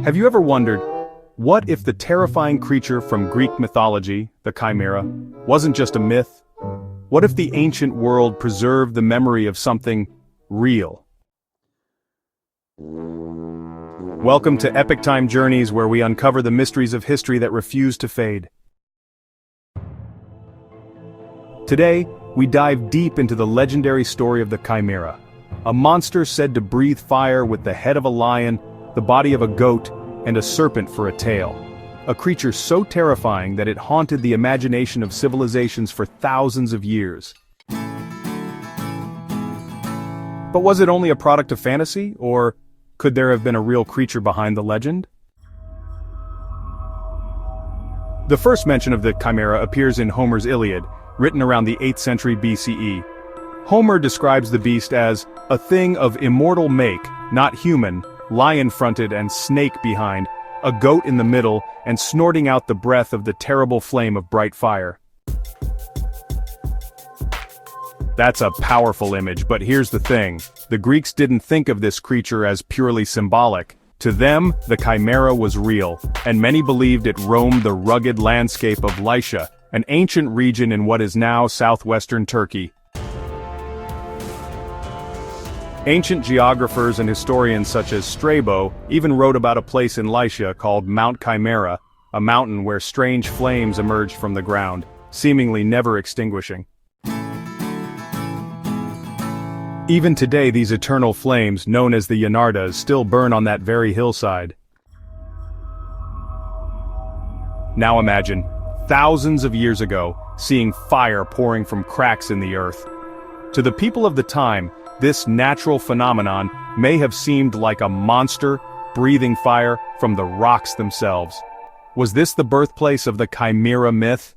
Have you ever wondered, what if the terrifying creature from Greek mythology, the Chimera, wasn't just a myth? What if the ancient world preserved the memory of something real? Welcome to Epic Time Journeys, where we uncover the mysteries of history that refuse to fade. Today, we dive deep into the legendary story of the Chimera, a monster said to breathe fire with the head of a lion, the body of a goat, and a serpent for a tail. A creature so terrifying that it haunted the imagination of civilizations for thousands of years. But was it only a product of fantasy, or could there have been a real creature behind the legend? The first mention of the Chimera appears in Homer's Iliad, written around the 8th century BCE. Homer describes the beast as a thing of immortal make, not human, lion-fronted and snake behind, a goat in the middle, and snorting out the breath of the terrible flame of bright fire. That's a powerful image, but here's the thing. The Greeks didn't think of this creature as purely symbolic. To them, the Chimera was real, and many believed it roamed the rugged landscape of Lycia, an ancient region in what is now southwestern Turkey. Ancient geographers and historians such as Strabo even wrote about a place in Lycia called Mount Chimera, a mountain where strange flames emerged from the ground, seemingly never extinguishing. Even today, these eternal flames, known as the Yanardas, still burn on that very hillside. Now imagine, thousands of years ago, seeing fire pouring from cracks in the earth. To the people of the time, this natural phenomenon may have seemed like a monster breathing fire from the rocks themselves. Was this the birthplace of the Chimera myth?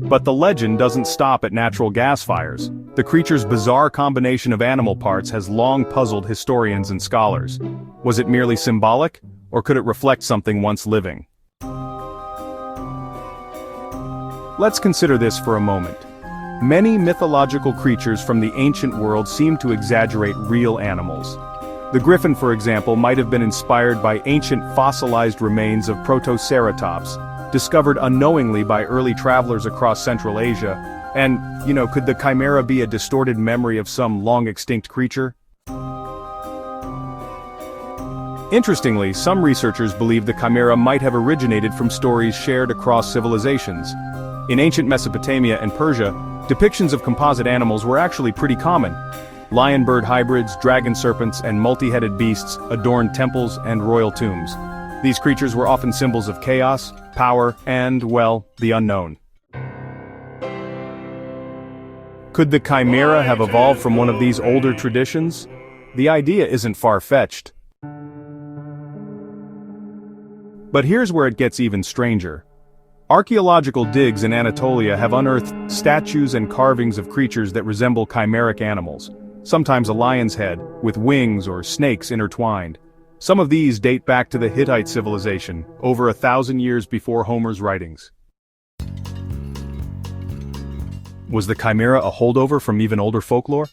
But the legend doesn't stop at natural gas fires. The creature's bizarre combination of animal parts has long puzzled historians and scholars. Was it merely symbolic, or could it reflect something once living? Let's consider this for a moment. Many mythological creatures from the ancient world seem to exaggerate real animals. The griffin, for example, might have been inspired by ancient fossilized remains of Protoceratops, discovered unknowingly by early travelers across Central Asia. And, could the Chimera be a distorted memory of some long-extinct creature? Interestingly, some researchers believe the Chimera might have originated from stories shared across civilizations. In ancient Mesopotamia and Persia, depictions of composite animals were actually pretty common. Lion-bird hybrids, dragon serpents, and multi-headed beasts adorned temples and royal tombs. These creatures were often symbols of chaos, power, and, well, the unknown. Could the Chimera have evolved from one of these older traditions? The idea isn't far-fetched. But here's where it gets even stranger. Archaeological digs in Anatolia have unearthed statues and carvings of creatures that resemble chimeric animals, sometimes a lion's head, with wings or snakes intertwined. Some of these date back to the Hittite civilization, over 1,000 years before Homer's writings. Was the Chimera a holdover from even older folklore?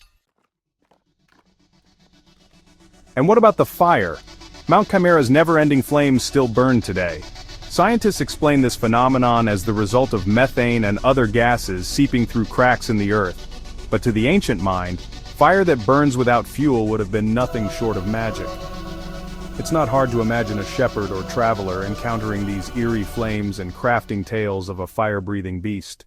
And what about the fire? Mount Chimera's never-ending flames still burn today. Scientists explain this phenomenon as the result of methane and other gases seeping through cracks in the earth. But to the ancient mind, fire that burns without fuel would have been nothing short of magic. It's not hard to imagine a shepherd or traveler encountering these eerie flames and crafting tales of a fire-breathing beast.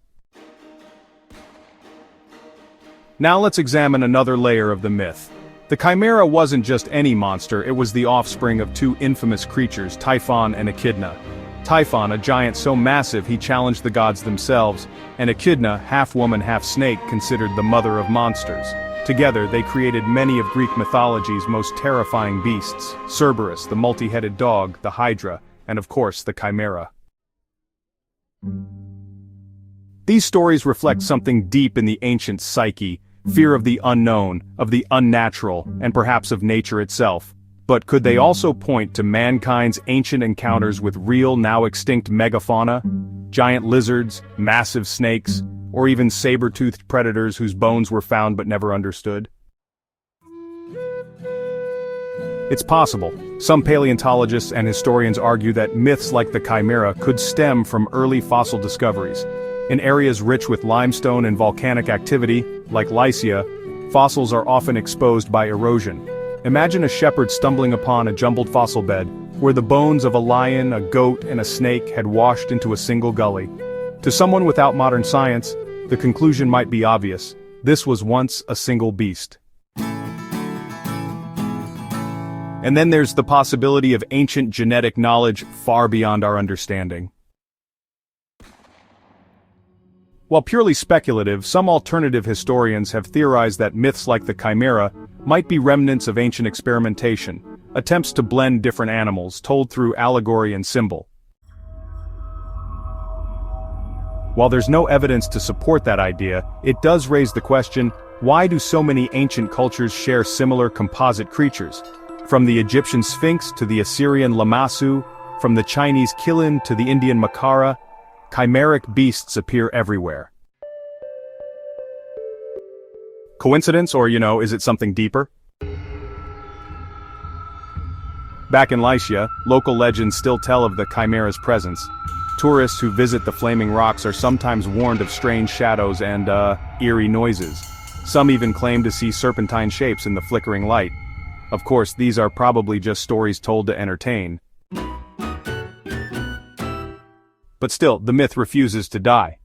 Now let's examine another layer of the myth. The Chimera wasn't just any monster, it was the offspring of two infamous creatures, Typhon and Echidna. Typhon, a giant so massive he challenged the gods themselves, and Echidna, half woman half snake, considered the mother of monsters. Together they created many of Greek mythology's most terrifying beasts: Cerberus, the multi-headed dog, the Hydra, and of course the Chimera. These stories reflect something deep in the ancient psyche, fear of the unknown, of the unnatural, and perhaps of nature itself. But could they also point to mankind's ancient encounters with real, now-extinct megafauna? Giant lizards, massive snakes, or even saber-toothed predators whose bones were found but never understood? It's possible. Some paleontologists and historians argue that myths like the Chimera could stem from early fossil discoveries. In areas rich with limestone and volcanic activity, like Lycia, fossils are often exposed by erosion. Imagine a shepherd stumbling upon a jumbled fossil bed, where the bones of a lion, a goat, and a snake had washed into a single gully. To someone without modern science, the conclusion might be obvious. This was once a single beast. And then there's the possibility of ancient genetic knowledge far beyond our understanding. While purely speculative, some alternative historians have theorized that myths like the Chimera might be remnants of ancient experimentation, attempts to blend different animals told through allegory and symbol. While there's no evidence to support that idea, it does raise the question, why do so many ancient cultures share similar composite creatures? From the Egyptian Sphinx to the Assyrian Lamassu, from the Chinese Qilin to the Indian Makara, chimeric beasts appear everywhere. Coincidence, or is it something deeper? Back in Lycia, local legends still tell of the Chimera's presence. Tourists who visit the Flaming Rocks are sometimes warned of strange shadows and, eerie noises. Some even claim to see serpentine shapes in the flickering light. Of course, these are probably just stories told to entertain. But still, the myth refuses to die.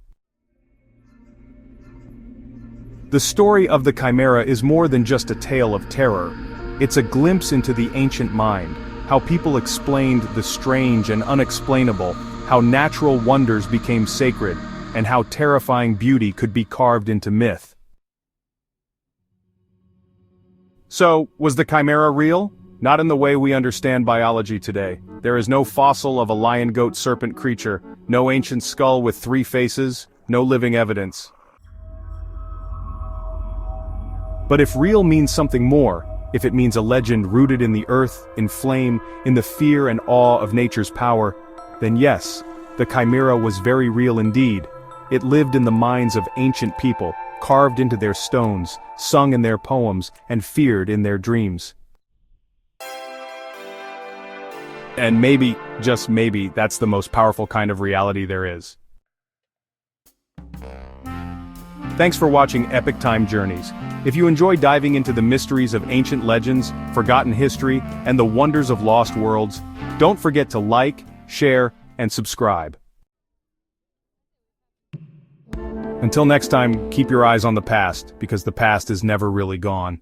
The story of the Chimera is more than just a tale of terror. It's a glimpse into the ancient mind, how people explained the strange and unexplainable, how natural wonders became sacred, and how terrifying beauty could be carved into myth. So, was the Chimera real? Not in the way we understand biology today. There is no fossil of a lion-goat-serpent creature, no ancient skull with 3 faces, no living evidence. But if real means something more, if it means a legend rooted in the earth, in flame, in the fear and awe of nature's power, then yes, the Chimera was very real indeed. It lived in the minds of ancient people, carved into their stones, sung in their poems, and feared in their dreams. And maybe, just maybe, that's the most powerful kind of reality there is. Thanks for watching Epic Time Journeys. If you enjoy diving into the mysteries of ancient legends, forgotten history, and the wonders of lost worlds, don't forget to like, share, and subscribe. Until next time, keep your eyes on the past, because the past is never really gone.